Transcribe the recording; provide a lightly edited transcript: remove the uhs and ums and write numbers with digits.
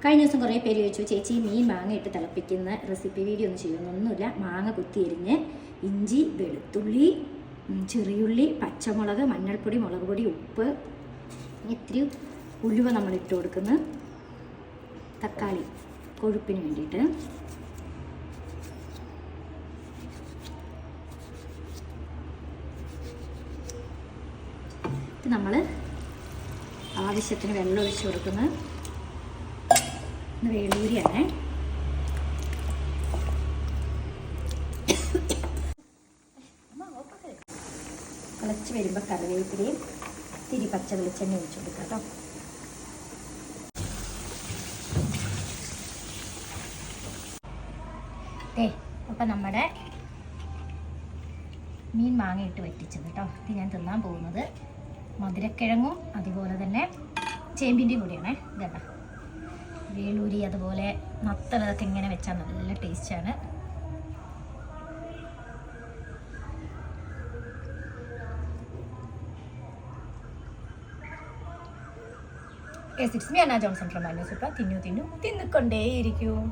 കഴിഞ്ഞ ദിവസം കുറേ പേര് ചോദിച്ചു, ചേച്ചി മീൻ മാങ്ങ ഇട്ട് തിളപ്പിക്കുന്ന റെസിപ്പി വീഡിയോ ഒന്നും ചെയ്യുന്നൊന്നുമില്ല. മാങ്ങ കുത്തിയെരിഞ്ഞ് ഇഞ്ചി, വെളുത്തുള്ളി, ചെറിയുള്ളി, പച്ചമുളക്, മഞ്ഞൾപ്പൊടി, മുളക് പൊടി, ഉപ്പ്, ഇത്തിരി ഉലുവ നമ്മൾ ഇട്ട് കൊടുക്കുന്നു, തക്കാളി കൊഴുപ്പിന് വേണ്ടിയിട്ട്, നമ്മൾ ആവശ്യത്തിന് വെള്ളം ഒഴിച്ച് കൊടുക്കുന്നത്. വേളൂരിയാണ്. തിളച്ച് വരുമ്പോൾ കറിവേപ്പിലയും ഇത്തിരി പച്ച വെളിച്ചെണ്ണ ഒഴിച്ചു കൊടുക്കാം കേട്ടോ. അപ്പം നമ്മുടെ മീൻ മാങ്ങയിട്ട് വറ്റിച്ചത് കേട്ടോ. ഇത് ഞാൻ തിന്നാൻ പോകുന്നത് മധുരക്കിഴങ്ങും അതുപോലെ തന്നെ ചേമ്പിൻ്റെയും കൂടിയാണേ. ഇതല്ല വേളൂരി അതുപോലെ നത്തലതൊക്കെ ഇങ്ങനെ വെച്ചാൽ നല്ല ടേസ്റ്റാണ്. It's me Anna Johnson from മാന്യൂസ്. തിന്നു തിന്നു തിന്നിക്കൊണ്ടേയിരിക്കും.